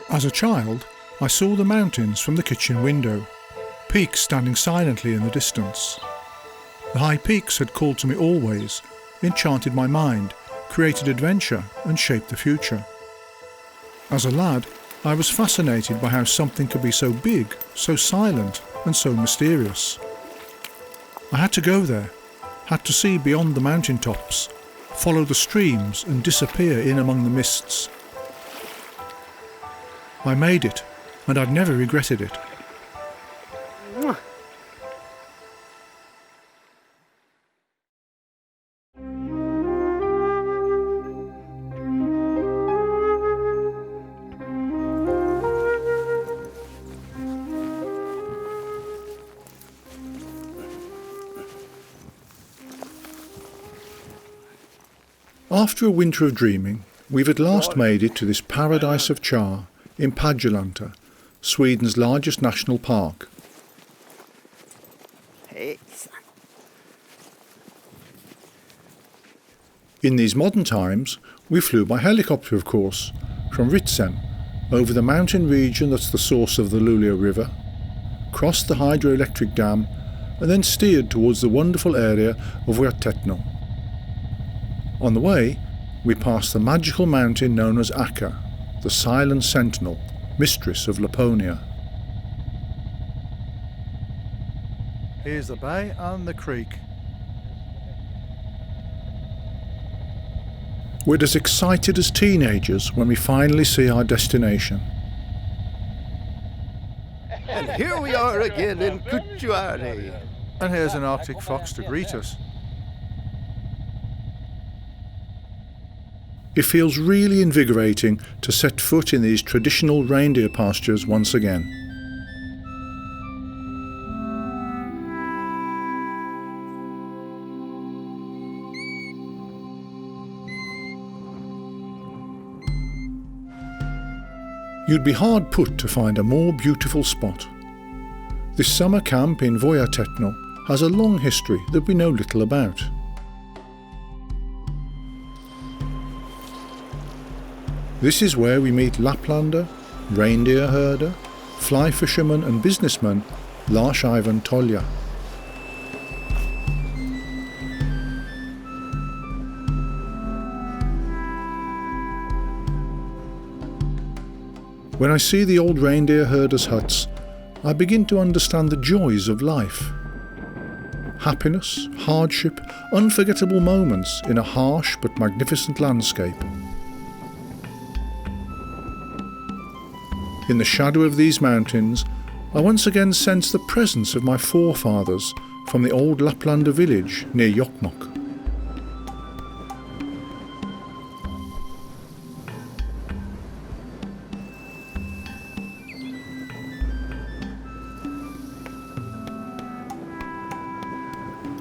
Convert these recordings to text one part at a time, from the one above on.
As a child, I saw the mountains from the kitchen window, peaks standing silently in the distance. The high peaks had called to me always, enchanted my mind, created adventure and shaped the future. As a lad, I was fascinated by how something could be so big, so silent and so mysterious. I had to go there, had to see beyond the mountain tops, follow the streams and disappear in among the mists. I made it, and I've never regretted it. After a winter of dreaming, we've at last made it to this paradise of char in Padjelanta, Sweden's largest national park. In these modern times, we flew by helicopter, of course, from Ritsem, over the mountain region that's the source of the Luleå River, crossed the hydroelectric dam, and then steered towards the wonderful area of Vuotetno. On the way, we passed the magical mountain known as Ahkká, the silent sentinel, mistress of Laponia. Here's the bay and the creek. We're as excited as teenagers when we finally see our destination. And here we are again in Kutuari. And here's an Arctic fox to greet us. It feels really invigorating to set foot in these traditional reindeer pastures once again. You'd be hard put to find a more beautiful spot. This summer camp in Vuotetno has a long history that we know little about. This is where we meet Laplander, reindeer herder, fly fisherman and businessman Lars Ivan Tuolja. When I see the old reindeer herders' huts, I begin to understand the joys of life. Happiness, hardship, unforgettable moments in a harsh but magnificent landscape. In the shadow of these mountains, I once again sense the presence of my forefathers from the old Laplander village near Jokkmokk.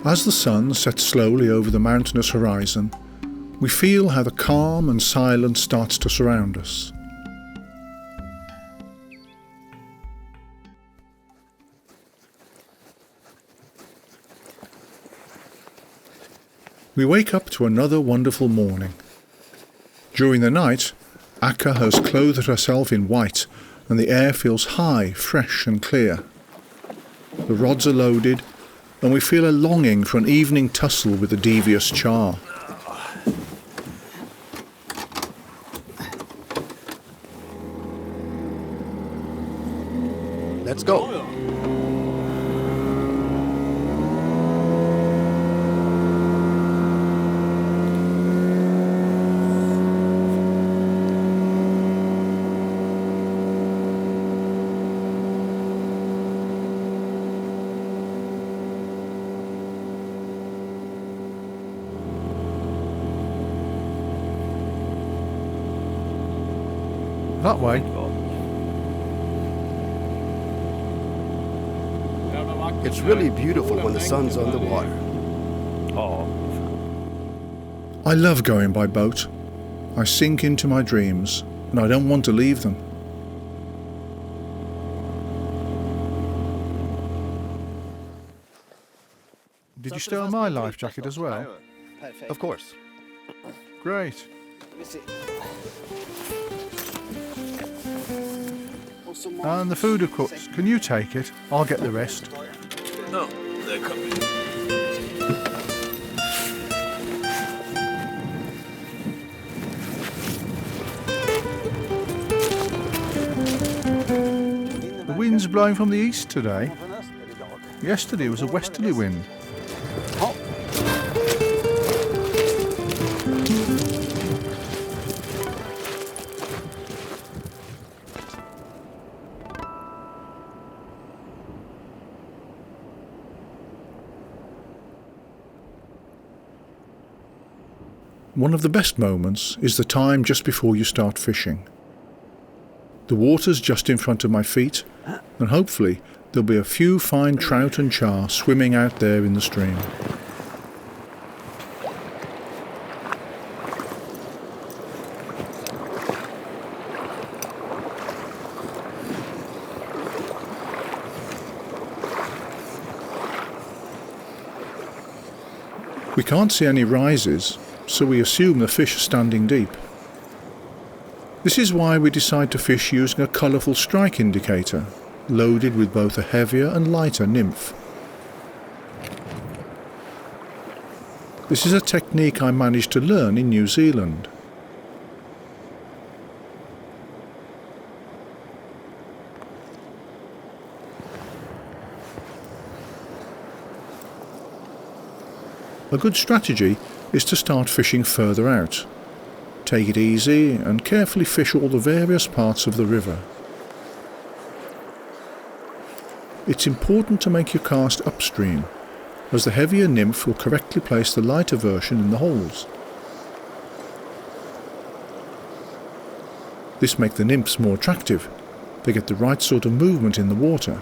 As the sun sets slowly over the mountainous horizon, we feel how the calm and silence starts to surround us. We wake up to another wonderful morning. During the night, Ahkká has clothed herself in white and the air feels high, fresh and clear. The rods are loaded and we feel a longing for an evening tussle with the devious char. Let's go. That way. It's really beautiful when the sun's on the water. I love going by boat. I sink into my dreams and I don't want to leave them. Did you steal my life jacket as well? Of course. Great. And the food, of course. Can you take it? I'll get the rest. Oh, they're coming. The wind's blowing from the east today. Yesterday was a westerly wind. One of the best moments is the time just before you start fishing. The water's just in front of my feet, and hopefully there'll be a few fine trout and char swimming out there in the stream. We can't see any rises, so we assume the fish are standing deep. This is why we decide to fish using a colourful strike indicator, loaded with both a heavier and lighter nymph. This is a technique I managed to learn in New Zealand. A good strategy is to start fishing further out. Take it easy and carefully fish all the various parts of the river. It's important to make your cast upstream, as the heavier nymph will correctly place the lighter version in the holes. This makes the nymphs more attractive. They get the right sort of movement in the water.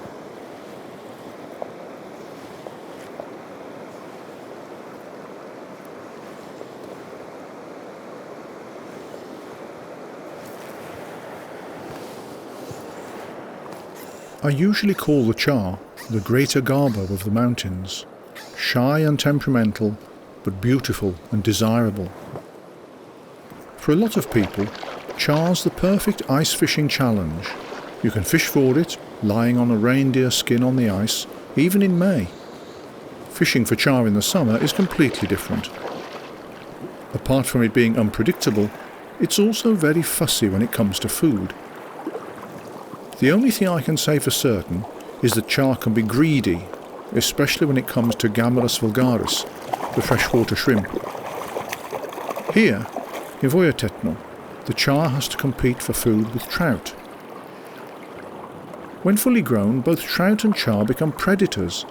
I usually call the char the greater garbo of the mountains, shy and temperamental, but beautiful and desirable. For a lot of people, char's the perfect ice fishing challenge. You can fish for it, lying on a reindeer skin on the ice, even in May. Fishing for char in the summer is completely different. Apart from it being unpredictable, it's also very fussy when it comes to food. The only thing I can say for certain is that char can be greedy, especially when it comes to Gammarus vulgaris, the freshwater shrimp. Here, in Vojatetno, the char has to compete for food with trout. When fully grown, both trout and char become predators,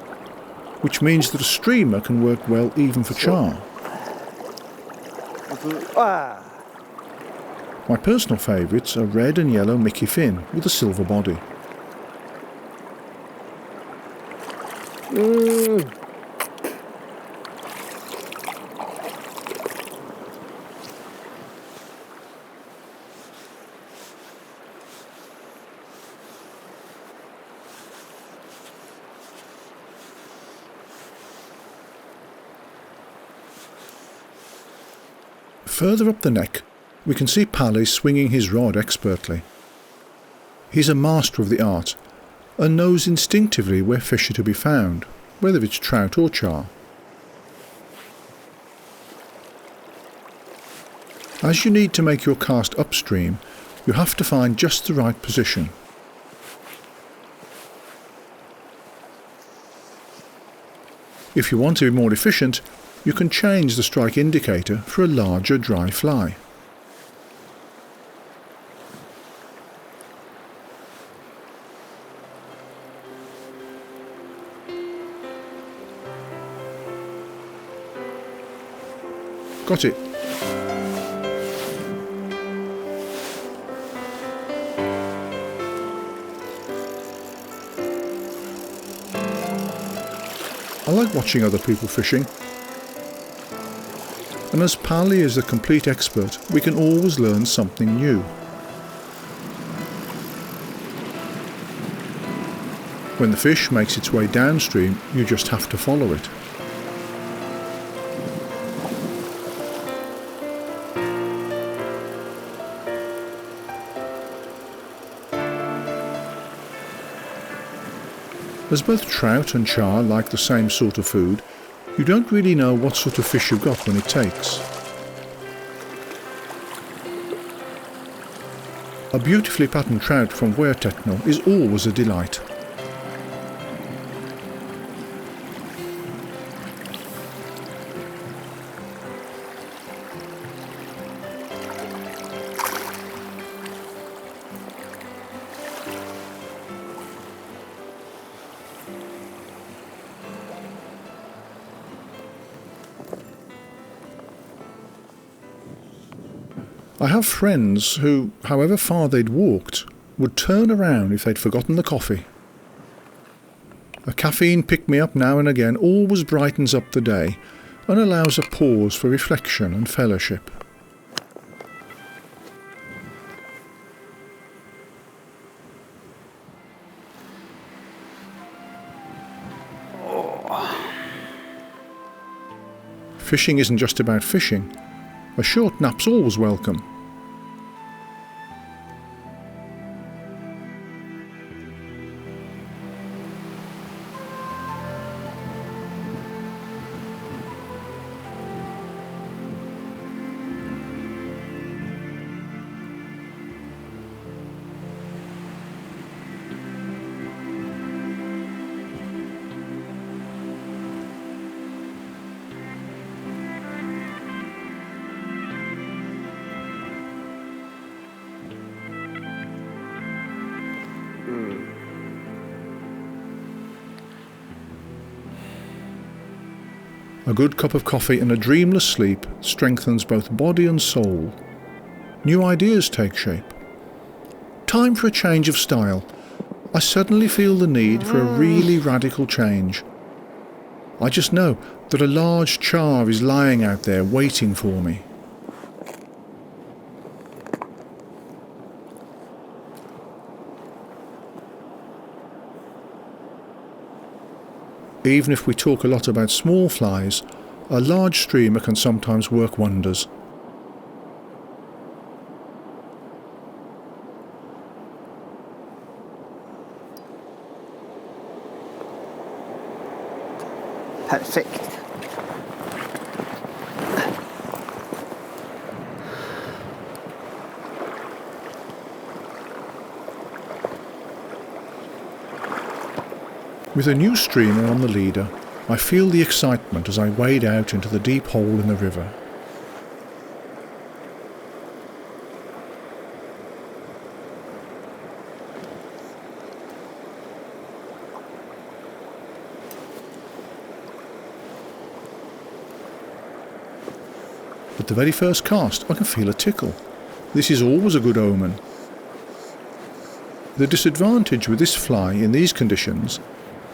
which means that a streamer can work well even for char. My personal favourites are red and yellow Mickey fin with a silver body. Further up the neck, we can see Palle swinging his rod expertly. He's a master of the art and knows instinctively where fish are to be found, whether it's trout or char. As you need to make your cast upstream, you have to find just the right position. If you want to be more efficient, you can change the strike indicator for a larger dry fly. Got it. I like watching other people fishing. And as Palle is the complete expert, we can always learn something new. When the fish makes its way downstream, you just have to follow it. As both trout and char like the same sort of food, you don't really know what sort of fish you've got when it takes. A beautifully patterned trout from Vuortetno is always a delight. I have friends who, however far they'd walked, would turn around if they'd forgotten the coffee. A caffeine pick-me-up now and again always brightens up the day and allows a pause for reflection and fellowship. Fishing isn't just about fishing. A short nap's always welcome. A good cup of coffee and a dreamless sleep strengthens both body and soul. New ideas take shape. Time for a change of style. I suddenly feel the need for a really radical change. I just know that a large char is lying out there waiting for me. Even if we talk a lot about small flies, a large streamer can sometimes work wonders. Perfekt. With a new streamer on the leader, I feel the excitement as I wade out into the deep hole in the river. At the very first cast, I can feel a tickle. This is always a good omen. The disadvantage with this fly in these conditions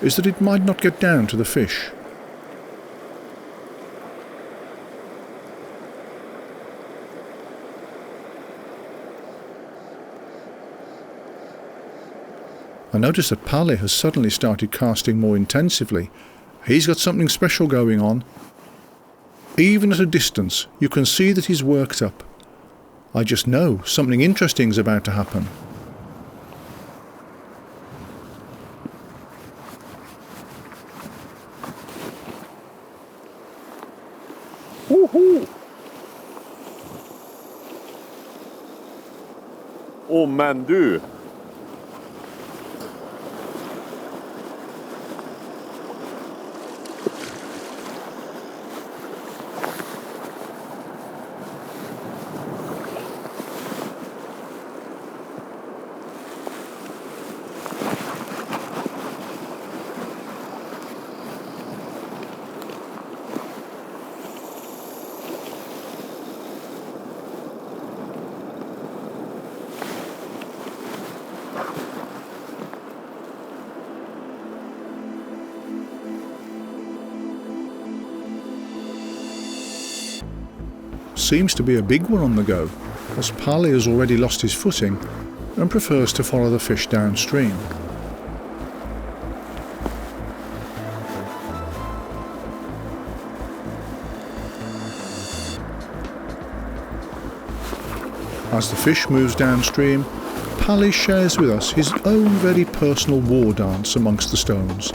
is that it might not get down to the fish. I notice that Palle has suddenly started casting more intensively. He's got something special going on. Even at a distance, you can see that he's worked up. I just know something interesting is about to happen. Woohoo! Åh men du! Seems to be a big one on the go, as Palle has already lost his footing and prefers to follow the fish downstream. As the fish moves downstream, Palle shares with us his own very personal war dance amongst the stones.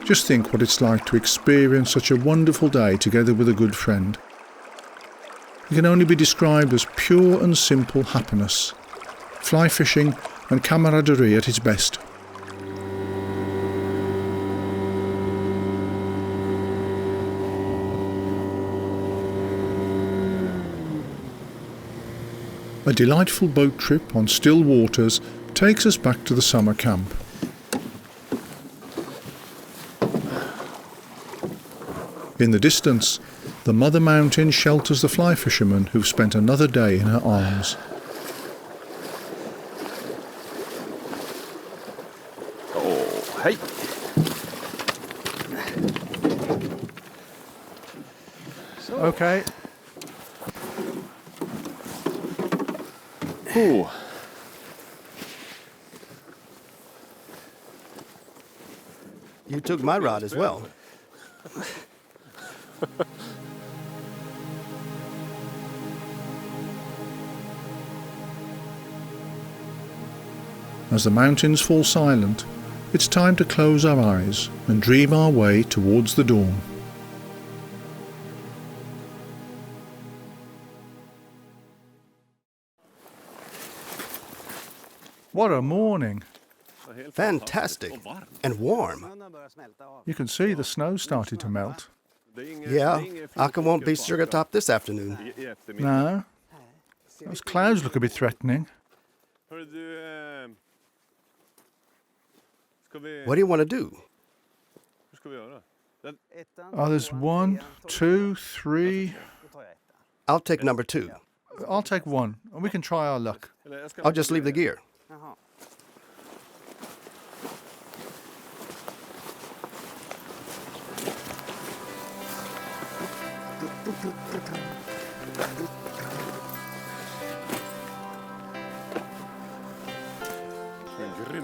Just think what it's like to experience such a wonderful day together with a good friend. It can only be described as pure and simple happiness, fly fishing and camaraderie at its best. A delightful boat trip on still waters takes us back to the summer camp. In the distance, the mother mountain shelters the fly fishermen who've spent another day in her arms. Oh, hey. Okay. Ooh. You took my rod as well. As the mountains fall silent, it's time to close our eyes and dream our way towards the dawn. What a morning! Fantastic. And warm. You can see the snow started to melt. Yeah, Ahkká won't be sugar top this afternoon. No, those clouds look a bit threatening. What do you want to do? Oh, there's 1, 2, 3. I'll take number 2. I'll take 1, and we can try our luck. I'll just leave the gear.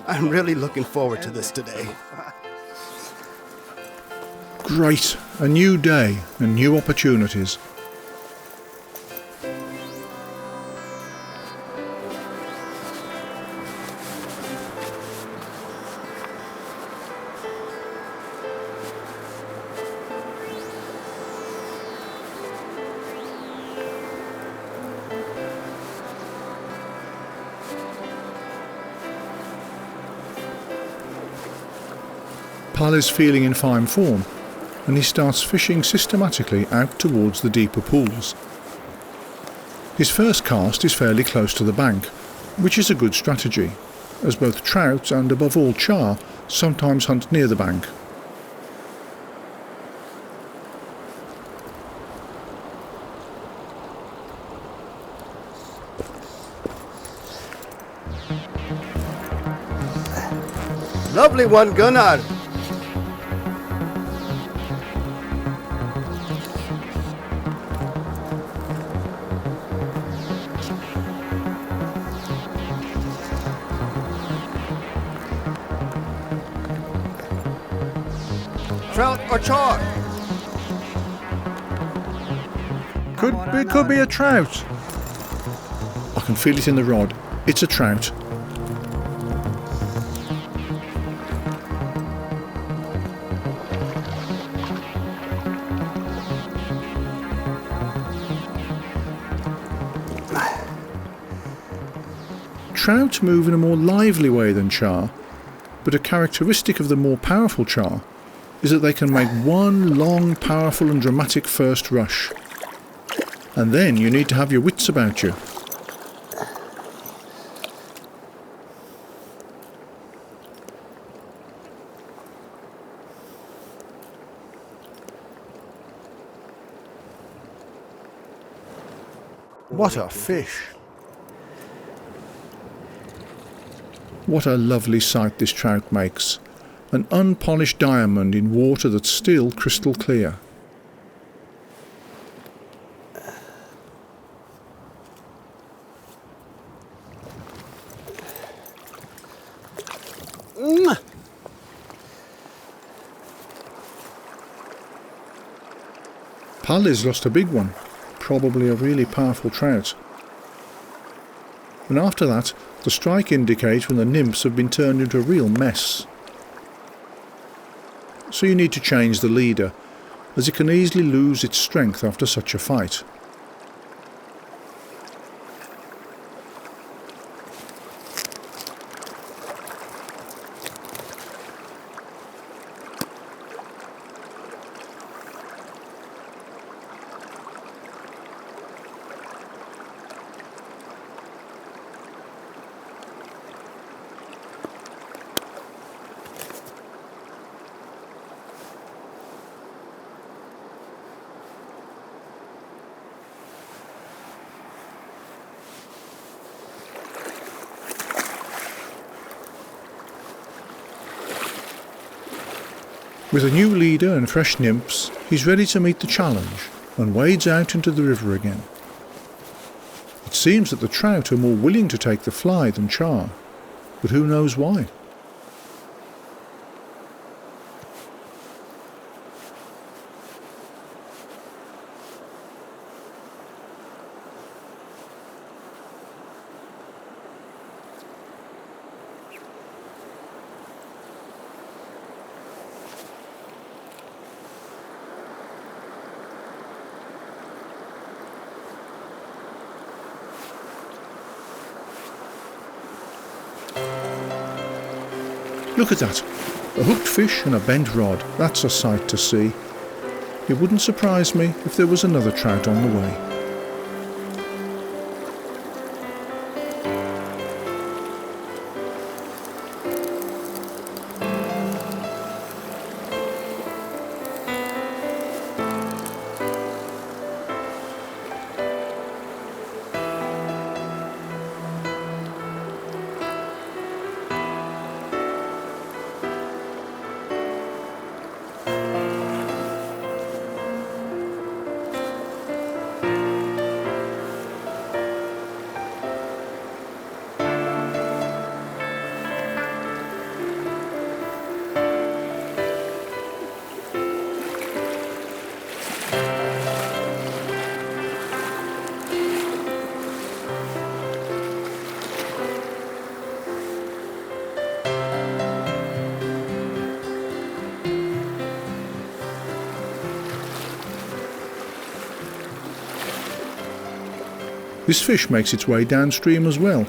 I'm really looking forward to this today. Great, a new day and new opportunities. Palle's feeling in fine form, and he starts fishing systematically out towards the deeper pools. His first cast is fairly close to the bank, which is a good strategy, as both trout and above all char sometimes hunt near the bank. Lovely one, Gunnar. Trout or char? Could be a trout. I can feel it in the rod. It's a trout. Trout move in a more lively way than char, but a characteristic of the more powerful char is that they can make one long, powerful and dramatic first rush. And then you need to have your wits about you. What a fish! What a lovely sight this trout makes. An unpolished diamond in water that's still crystal clear. Palle's lost a big one, probably a really powerful trout. And after that, the strike indicates when the nymphs have been turned into a real mess. So you need to change the leader, as it can easily lose its strength after such a fight. With a new leader and fresh nymphs, he's ready to meet the challenge and wades out into the river again. It seems that the trout are more willing to take the fly than char, but who knows why? Look at that, a hooked fish and a bent rod, that's a sight to see. It wouldn't surprise me if there was another trout on the way. This fish makes its way downstream as well,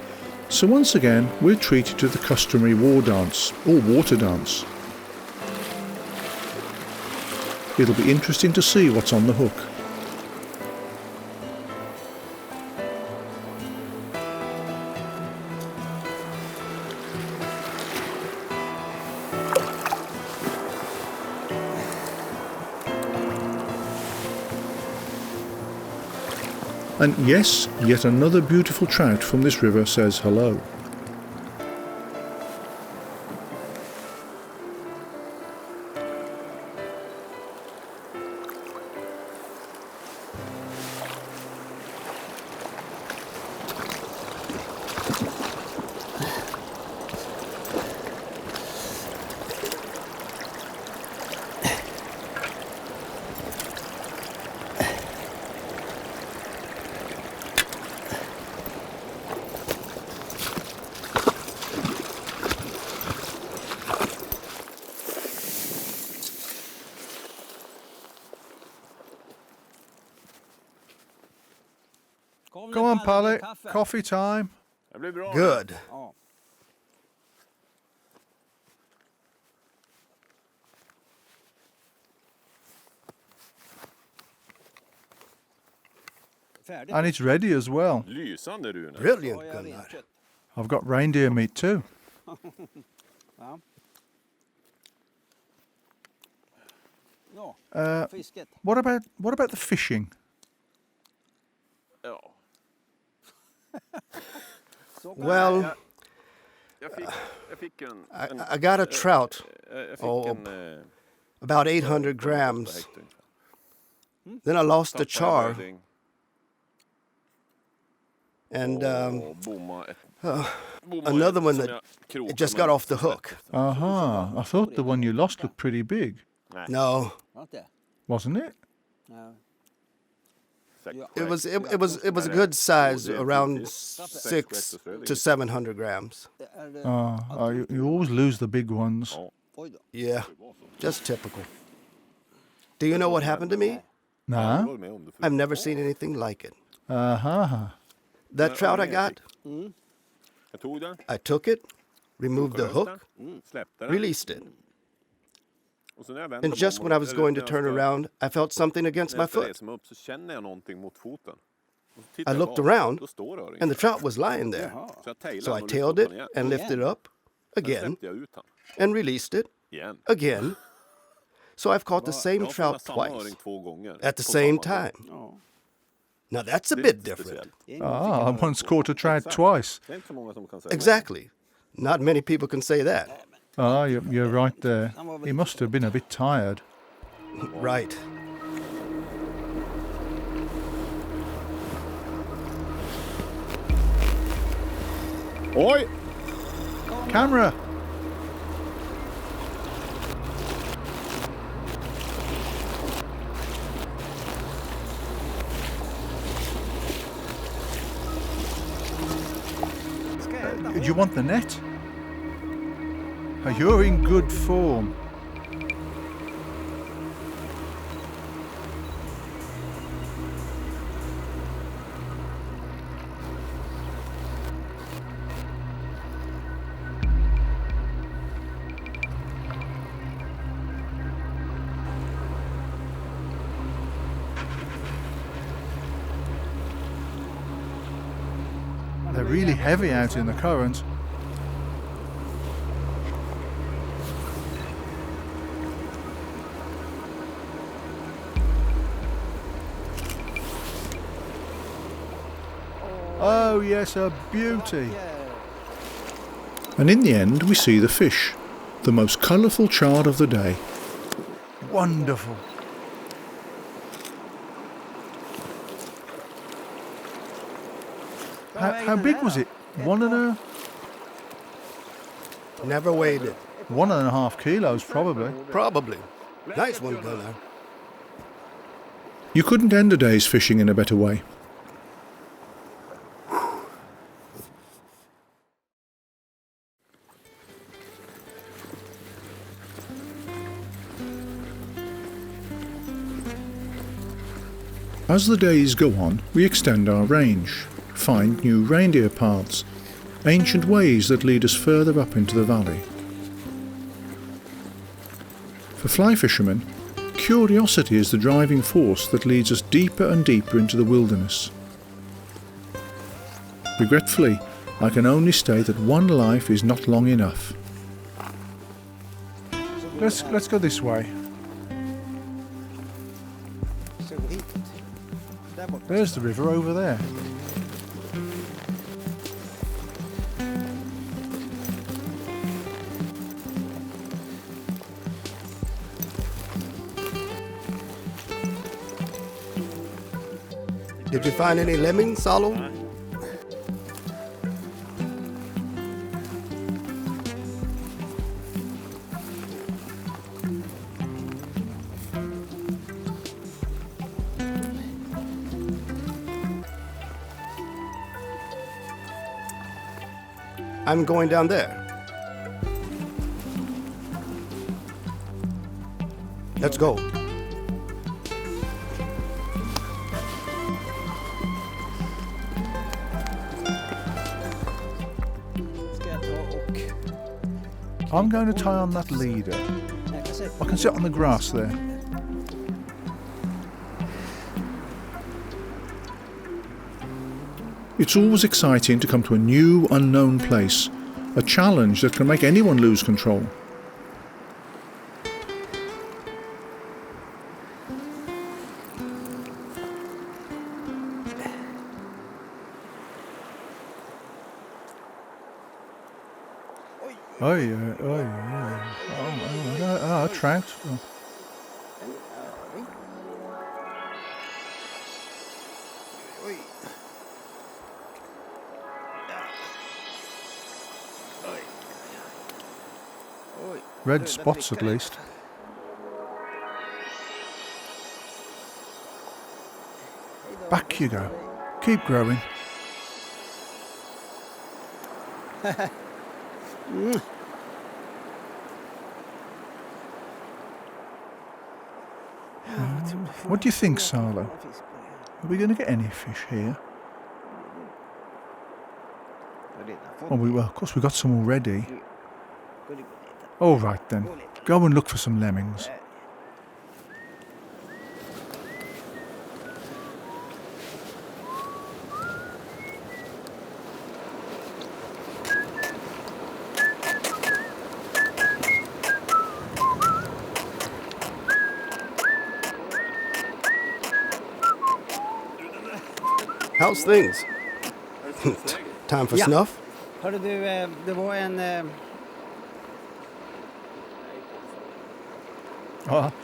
so once again we're treated to the customary war dance, or water dance. It'll be interesting to see what's on the hook. And yes, yet another beautiful trout from this river says hello. Come on, Palle, coffee time. Good. And it's ready as well. Lysande, Rune. Brilliant, Gunnar. I've got reindeer meat too. What about the fishing? Ja. Well, Jag fick en... I got a trout, Jag fick Oh, en... about 800 grams. Then I lost the char, and another one that it just got off the hook. Aha, I thought the one you lost looked pretty big. No, Wasn't it? it was a good size, around 600 to 700 grams. You always lose the big ones. Yeah, just typical. Do you know what happened to me? No? I've never seen anything like it. Aha. That trout I got, Jag tog den, I took it, removed the hook, släppte den. released it. Och så när jag vände And mig just om when I was eller going to när jag turn ska- around, I felt something against när my jag ska foot. resa mig upp så känner jag någonting mot foten. Och så I tittar jag looked bak, around, då står öringen. and the trout was lying there. Så jag tailade So I den och lyfte tailed upp it den igen. and lifted it up Sen again släppte jag ut den and released it igen. again. So I've caught the same Jag har fångat trout samma twice öring 2 gånger. at the på same samma dag. time. Now that's a Det är bit lite different. speciellt. I once caught a trout twice. Det är inte så många som kan säga Exactly. Not many people can say that. You're right there. He must have been a bit tired. Right. Oj! Camera! Do you want the net? You're in good form. They're really heavy out in the current. Oh yes, a beauty. And in the end we see the fish, the most colourful char of the day. Wonderful. How big was it? Never weighed it. 1.5 kilos probably. Probably. Nice one, Gunnar. You couldn't end a day's fishing in a better way. As the days go on, we extend our range, find new reindeer paths, ancient ways that lead us further up into the valley. For fly fishermen, curiosity is the driving force that leads us deeper and deeper into the wilderness. Regretfully, I can only state that one life is not long enough. Let's go this way. There's the river over there. Did you find any lemmings, Salo? I'm going down there. Let's go. I'm going to tie on that leader. I can sit on the grass there. It's always exciting to come to a new, unknown place, a challenge that can make anyone lose control. Trout. Oh. Red spots at least. Back you go. Keep growing. What do you think, Salo? Are we going to get any fish here? Well, of course we got some already. All right then, go and look for some lemmings. How's things? Time for snuff? Hörde du, det var en...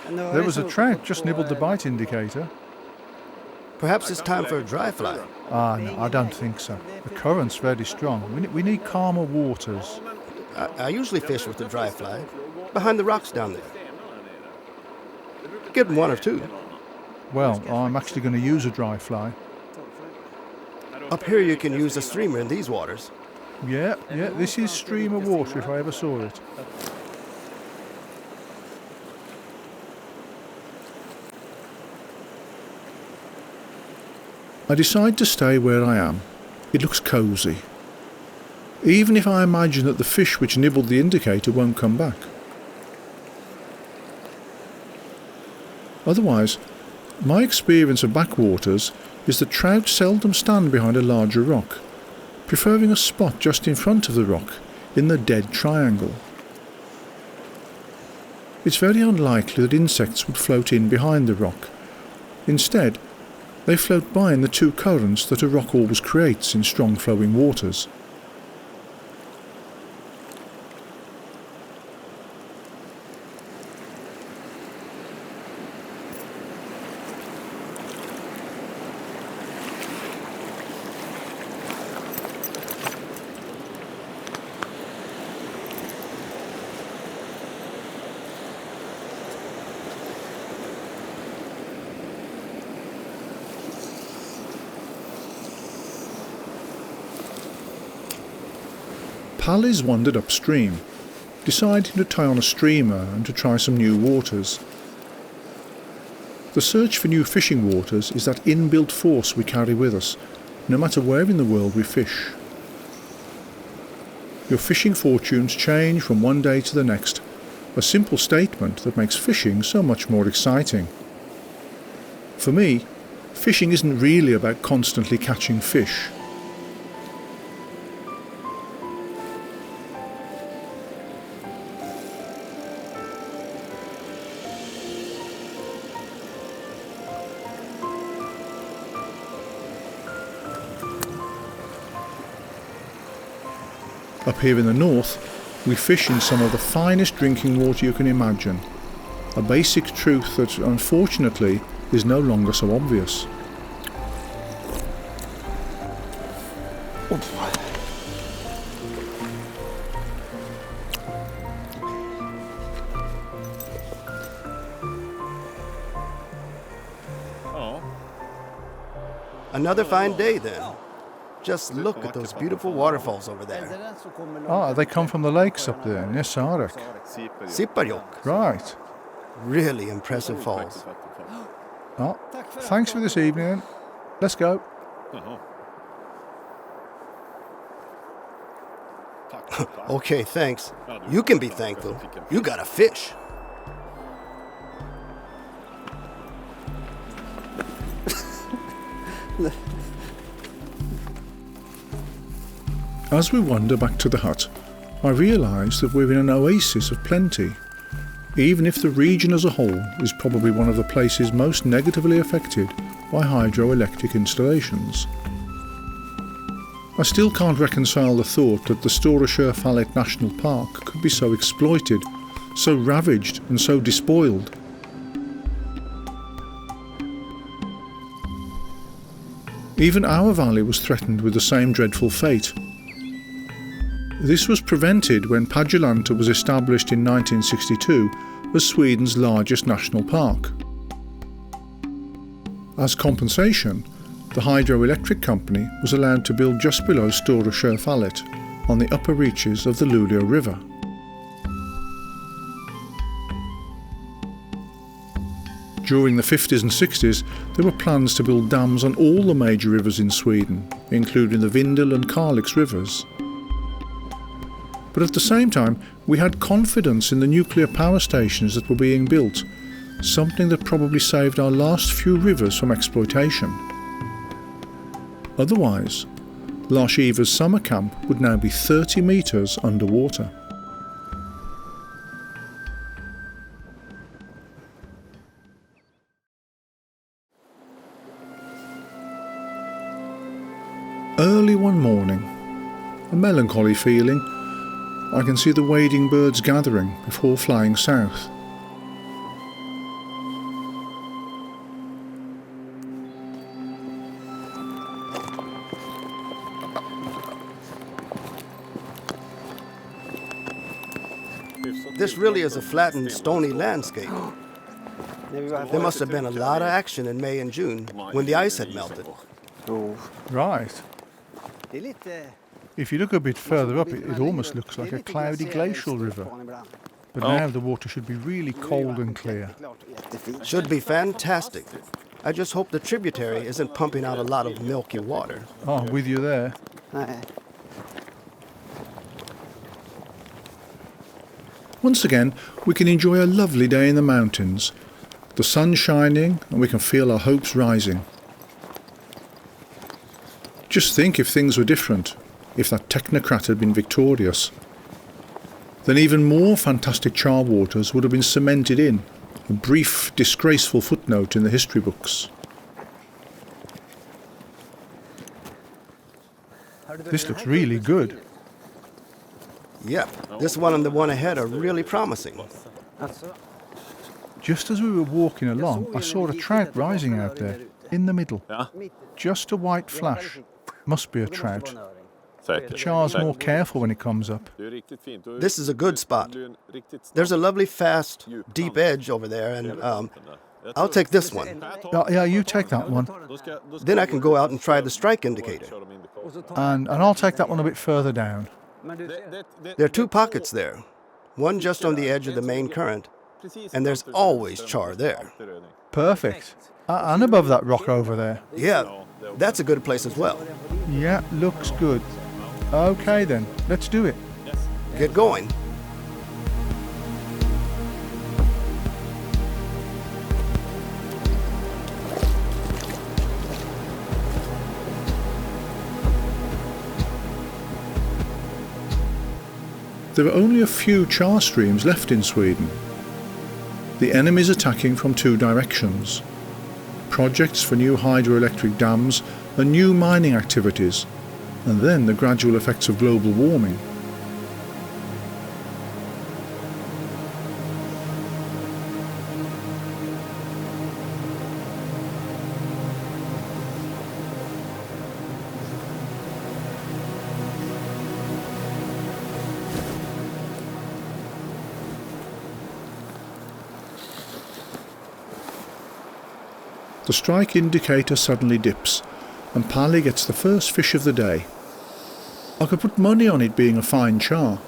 There was a trout just nibbled the bite indicator. Perhaps it's time for a dry fly. No, I don't think so. The current's very strong. We need calmer waters. I usually fish with the dry fly, behind the rocks down there. Get one or two. Well, I'm actually going to use a dry fly. Up here you can use a streamer in these waters. Yeah, this is streamer water if I ever saw it. I decide to stay where I am. It looks cosy. Even if I imagine that the fish which nibbled the indicator won't come back. Otherwise, my experience of backwaters is that trout seldom stand behind a larger rock, preferring a spot just in front of the rock, in the dead triangle. It's very unlikely that insects would float in behind the rock. Instead, they float by in the two currents that a rock always creates in strong flowing waters. Palle's wandered upstream, deciding to tie on a streamer and to try some new waters. The search for new fishing waters is that inbuilt force we carry with us, no matter where in the world we fish. Your fishing fortunes change from one day to the next, a simple statement that makes fishing so much more exciting. For me, fishing isn't really about constantly catching fish. Up here in the north, we fish in some of the finest drinking water you can imagine, a basic truth that, unfortunately, is no longer so obvious. Another fine day then. Just look at those beautiful waterfalls over there. They come from the lakes up there, near Sarek. Sipparjokk. Right. Really impressive falls. Thanks for this evening. Let's go. Okay, thanks. You can be thankful. You got a fish. As we wander back to the hut, I realise that we're in an oasis of plenty, even if the region as a whole is probably one of the places most negatively affected by hydroelectric installations. I still can't reconcile the thought that the Stora Sjöfallet National Park could be so exploited, so ravaged and so despoiled. Even our valley was threatened with the same dreadful fate. This was prevented when Padjelanta was established in 1962 as Sweden's largest national park. As compensation, the hydroelectric company was allowed to build just below Stora Sjöfallet on the upper reaches of the Luleå River. During the 50s and 60s, there were plans to build dams on all the major rivers in Sweden, including the Vindel and Kalix rivers. But at the same time, we had confidence in the nuclear power stations that were being built, something that probably saved our last few rivers from exploitation. Otherwise, Lars Ivan's summer camp would now be 30 metres underwater. Early one morning, a melancholy feeling. I can see the wading birds gathering before flying south. This really is a flattened, stony landscape. There must have been a lot of action in May and June when the ice had melted. Right. If you look a bit further up, it almost looks like a cloudy glacial river. But now the water should be really cold and clear. Should be fantastic. I just hope the tributary isn't pumping out a lot of milky water. Oh, with you there. Once again, we can enjoy a lovely day in the mountains. The sun shining and we can feel our hopes rising. Just think if things were different, if that technocrat had been victorious. Then even more fantastic char waters would have been cemented in, a brief, disgraceful footnote in the history books. This looks really good. Yep, this one and the one ahead are really promising. Just as we were walking along, I saw a trout rising out there, in the middle. Just a white flash. Must be a trout. The char's more careful when it comes up. This is a good spot. There's a lovely, fast, deep edge over there, and I'll take this one. Yeah, you take that one. Then I can go out and try the strike indicator. And I'll take that one a bit further down. There are two pockets there, one just on the edge of the main current, and there's always char there. Perfect. And above that rock over there. Yeah, that's a good place as well. Yeah, looks good. Okay then, let's do it. Get going. There are only a few char streams left in Sweden. The enemy's attacking from two directions. Projects for new hydroelectric dams and new mining activities, and then the gradual effects of global warming. The strike indicator suddenly dips, and Palle gets the first fish of the day. I could put money on it being a fine char.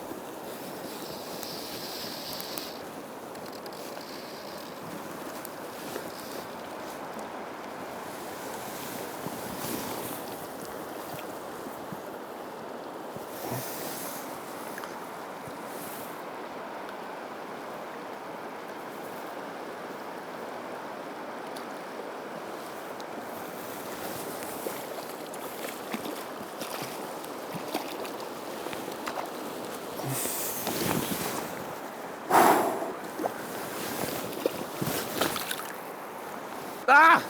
Ah!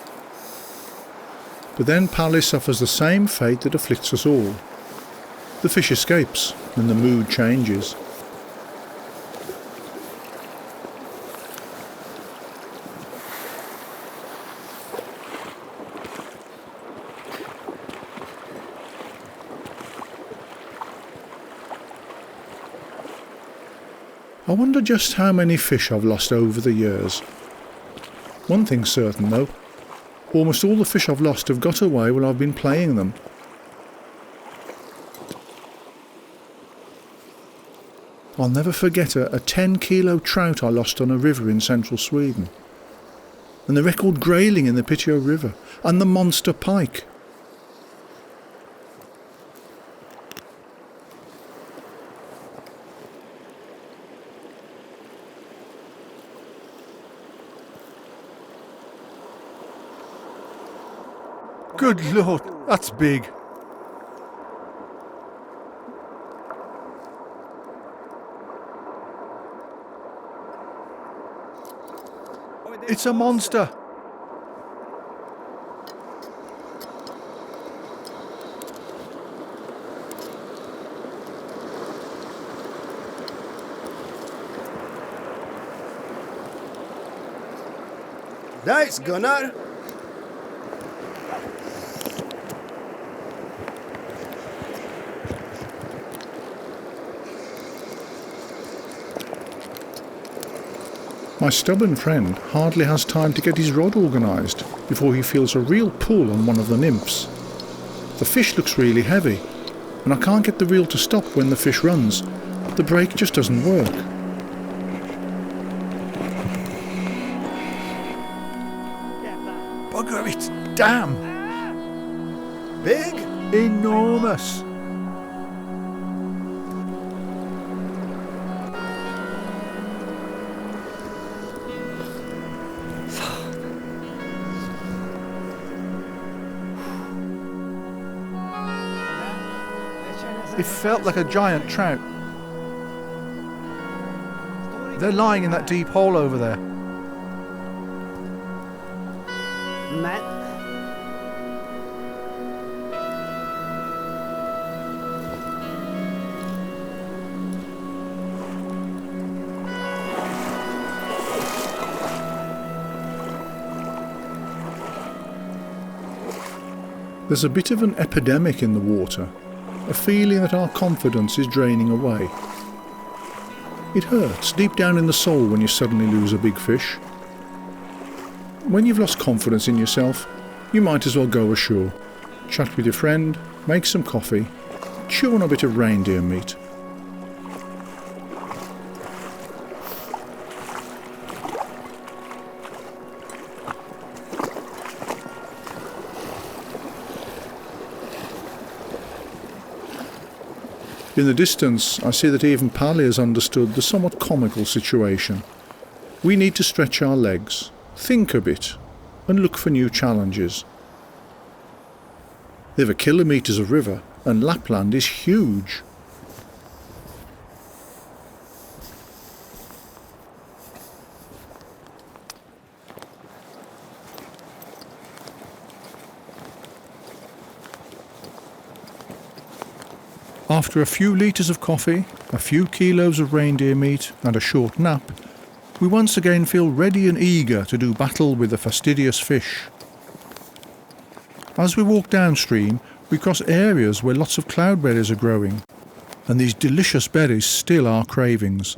But then Palle suffers the same fate that afflicts us all. The fish escapes, and the mood changes. I wonder just how many fish I've lost over the years. One thing's certain though, almost all the fish I've lost have got away while I've been playing them. I'll never forget a 10-kilo trout I lost on a river in central Sweden, and the record grayling in the Piteå River, and the monster pike. Good Lord, that's big. It's a monster. Nice, Gunnar. My stubborn friend hardly has time to get his rod organised before he feels a real pull on one of the nymphs. The fish looks really heavy, and I can't get the reel to stop when the fish runs. The brake just doesn't work. Bugger, it's damn! Big? Enormous! It felt like a giant trout. They're lying in that deep hole over there. Nej. There's a bit of an epidemic in the water, a feeling that our confidence is draining away. It hurts deep down in the soul when you suddenly lose a big fish. When you've lost confidence in yourself, you might as well go ashore, chat with your friend, make some coffee, chew on a bit of reindeer meat. In the distance, I see that even Palle has understood the somewhat comical situation. We need to stretch our legs, think a bit, and look for new challenges. There are kilometres of river, and Lapland is huge. After a few litres of coffee, a few kilos of reindeer meat and a short nap, we once again feel ready and eager to do battle with the fastidious fish. As we walk downstream, we cross areas where lots of cloudberries are growing, and these delicious berries still our cravings.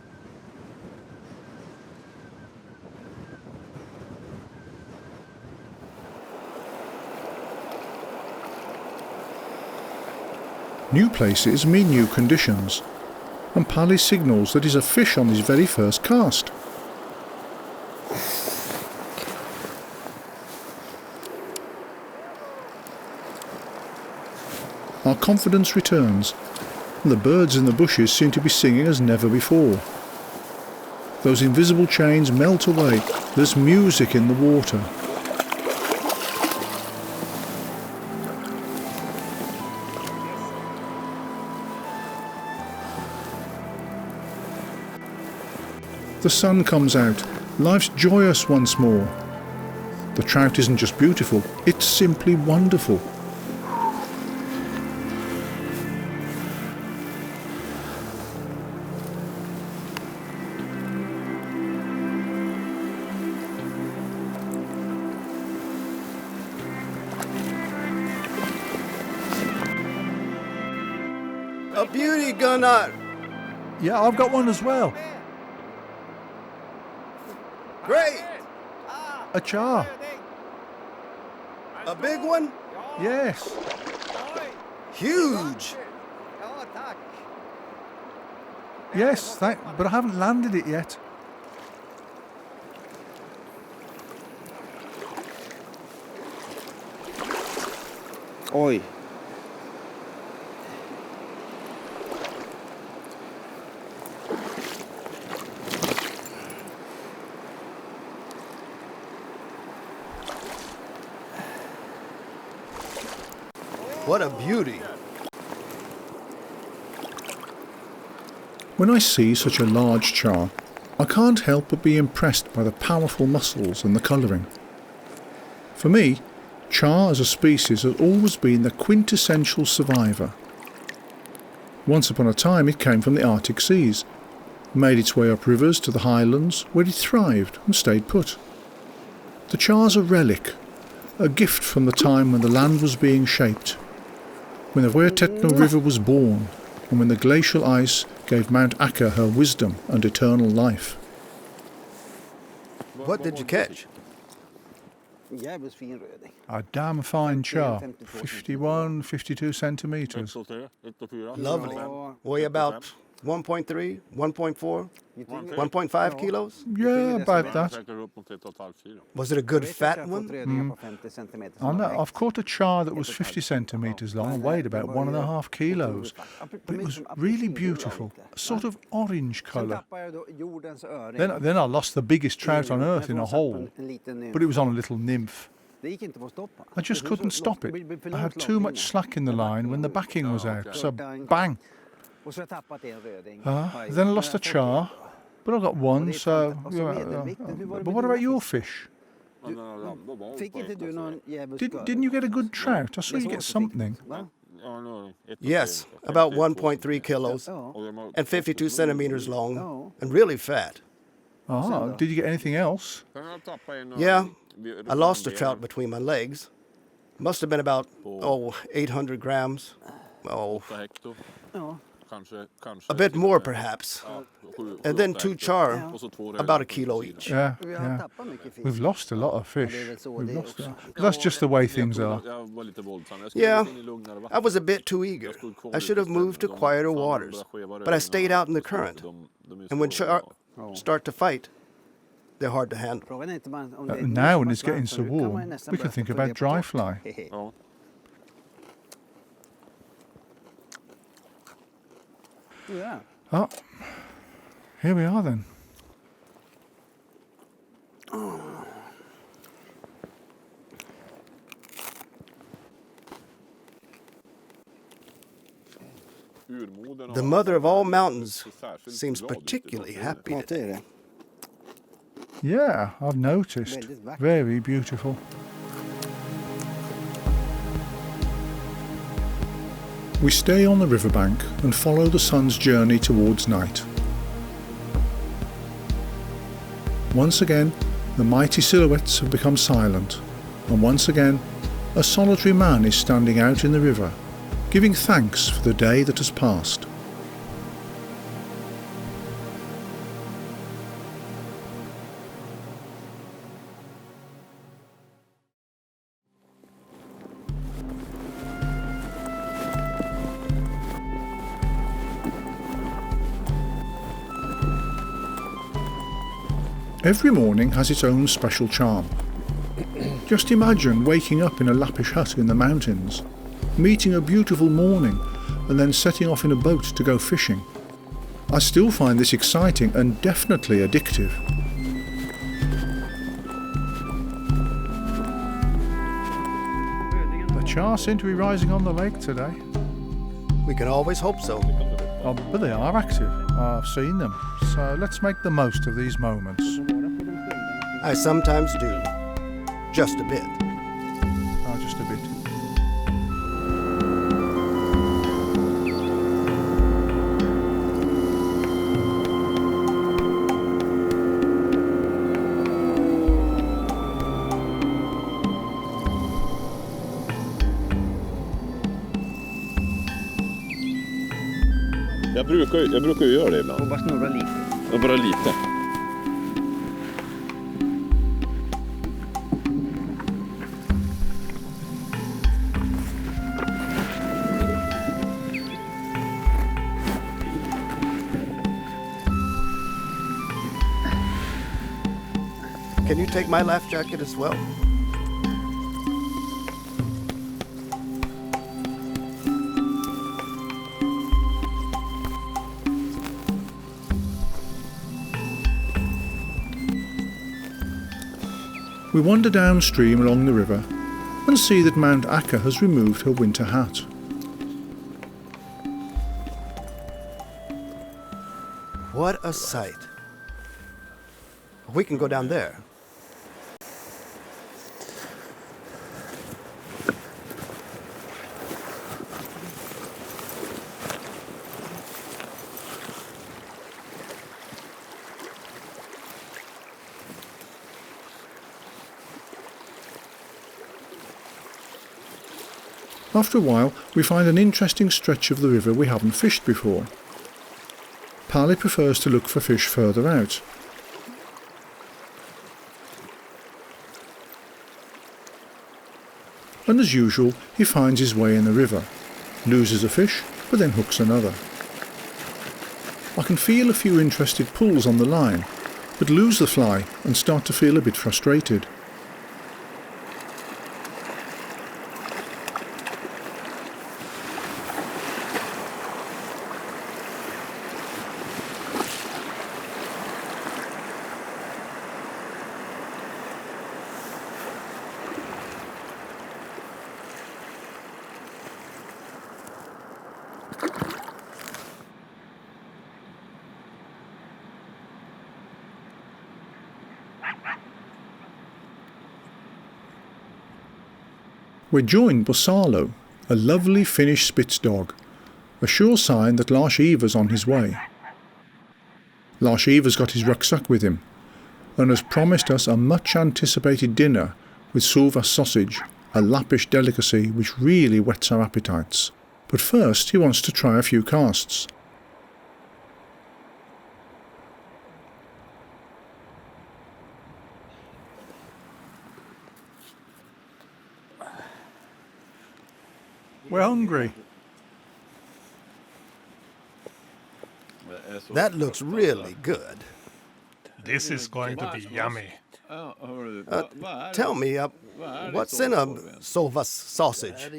New places mean new conditions, and Palle signals that he's a fish on his very first cast. Our confidence returns, and the birds in the bushes seem to be singing as never before. Those invisible chains melt away, there's music in the water. The sun comes out, life's joyous once more. The trout isn't just beautiful, it's simply wonderful. A beauty, Gunnar! Yeah, I've got one as well. Great! A char. A big one? Yes. Huge! Yes, but I haven't landed it yet. Oj. What a beauty! When I see such a large char, I can't help but be impressed by the powerful muscles and the colouring. For me, char as a species has always been the quintessential survivor. Once upon a time it came from the Arctic seas, made its way up rivers to the highlands where it thrived and stayed put. The char's a relic, a gift from the time when the land was being shaped, when the Wettetno River was born, and when the glacial ice gave Mount Ahkká her wisdom and eternal life. What did you catch? Jävligt fin röding. A damn fine char, 51, 52 centimetres. Lovely. Weigh about 1.3, 1.4, 1.5 kilos? Yeah, about that. Was it a good fat one? I've caught a char that was 50 centimetres long and weighed about 1.5 kilos. But it was really beautiful, a sort of orange colour. Then I lost the biggest trout on earth in a hole, but it was on a little nymph. I just couldn't stop it. I had too much slack in the line when the backing was out, so bang! Then I lost a char, but I got one, so... but what about your fish? Didn't you get a good trout? I saw you get something. Yes, about 1.3 kilos and 52 centimeters long and really fat. Did you get anything else? Yeah, I lost a trout between my legs. Must have been about, 800 grams. A bit more perhaps. And then 2 char, about a kilo each. Yeah. We've lost a lot of fish. That's just the way things are. Yeah, I was a bit too eager. I should have moved to quieter waters, but I stayed out in the current. And when char start to fight, they're hard to handle. Now when it's getting so warm, we could think about dry fly. Oh, here we are then. The mother of all mountains seems particularly happy Vad today. är det? Yeah, I've noticed. Very beautiful. We stay on the riverbank and follow the sun's journey towards night. Once again, the mighty silhouettes have become silent, and once again, a solitary man is standing out in the river, giving thanks for the day that has passed. Every morning has its own special charm. Just imagine waking up in a Lappish hut in the mountains, meeting a beautiful morning, and then setting off in a boat to go fishing. I still find this exciting and definitely addictive. The char seem to be rising on the lake today. We can always hope so. Oh, but they are active. I've seen them. So let's make the most of these moments. I sometimes do. Just a bit. Oh, just a bit. Jag brukar ju göra det ibland. Och bara snurra lite. Bara lite. Can you take my life jacket as well? We wander downstream along the river and see that Mount Ahkká has removed her winter hat. What a sight. We can go down there. After a while, we find an interesting stretch of the river we haven't fished before. Palle prefers to look for fish further out. And as usual, he finds his way in the river, loses a fish, but then hooks another. I can feel a few interested pulls on the line, but lose the fly and start to feel a bit frustrated. We're joined by Salo, a lovely Finnish Spitz dog, a sure sign that Lars Ivan's on his way. Lars Ivan's got his rucksack with him and has promised us a much anticipated dinner with sulva sausage, a Lappish delicacy which really whets our appetites. But first he wants to try a few casts. We're hungry. That looks really good. This is going to be yummy. Tell me, what's in a solva sausage?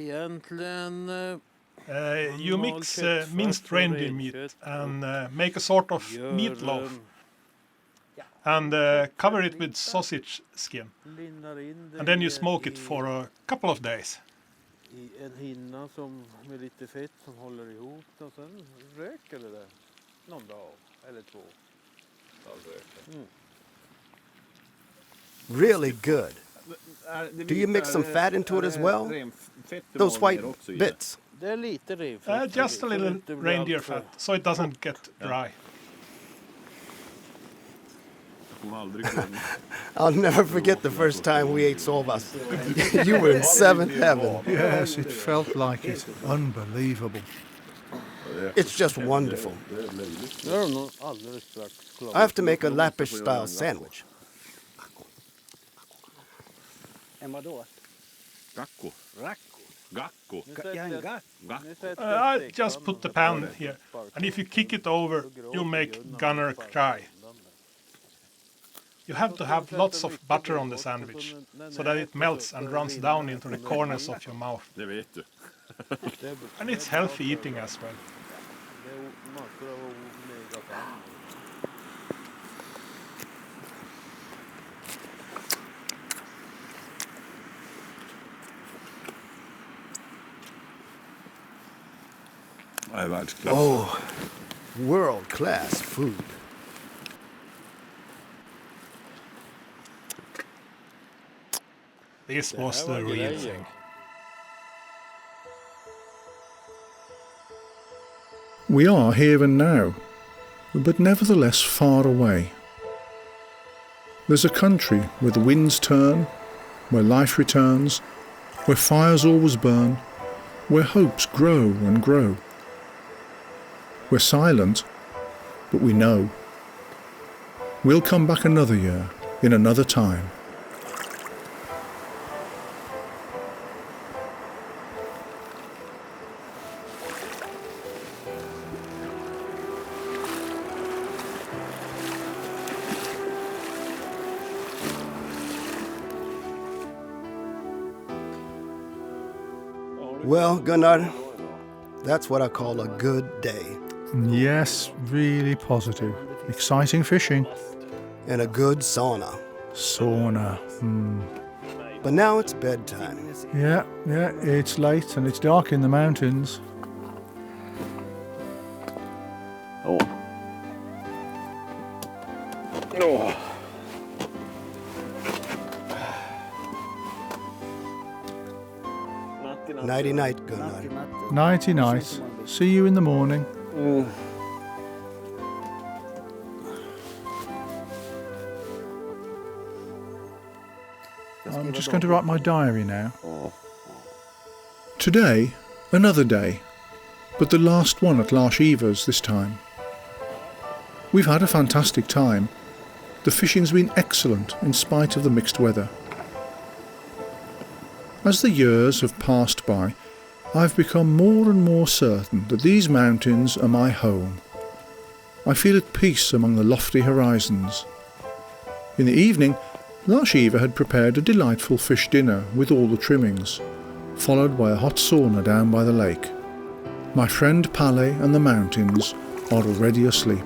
You mix minced reindeer meat and make a sort of meatloaf and cover it with sausage skin. And then you smoke it for a couple of days. I en hinna som med lite fett som håller ihop och sen röker det där någon dag eller två. Really good. Do you mix some fat into it as well? Those white bits. Det är lite revfett. Just a little reindeer fat so it doesn't get dry. I'll never forget the first time we ate solvas. You were in seventh heaven. Yes, it felt like it. Unbelievable. It's just wonderful. Nu är de nog alldeles strax klara. I have to make a Lappish style sandwich. En vadå? Gakko. Gakko. Ja, en gack. I just put the pan here, and if you kick it over, you make Gunnar cry. You have to have lots of butter on the sandwich, so that it melts and runs down into the corners of your mouth. Det vet du. And it's healthy eating as well. Det är massor av omega-5. Oh, world-class food. This was the real thing. We are here and now, but nevertheless far away. There's a country where the winds turn, where life returns, where fires always burn, where hopes grow and grow. We're silent, but we know. We'll come back another year, in another time. Well, Gunnar, that's what I call a good day. Yes, really positive. Exciting fishing. And a good sauna. Sauna. But now it's bedtime. Yeah, it's late and it's dark in the mountains. Oh. Oh. Nighty-night, Gunnar. Nighty-night. See you in the morning. I'm just going to write my diary now. Today, another day, but the last one at Lars Ivar's this time. We've had a fantastic time. The fishing's been excellent in spite of the mixed weather. As the years have passed by, I've become more and more certain that these mountains are my home. I feel at peace among the lofty horizons. In the evening, Lars Ivar had prepared a delightful fish dinner with all the trimmings, followed by a hot sauna down by the lake. My friend Palle and the mountains are already asleep.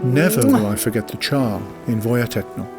Never will I forget the char in Vojatetno.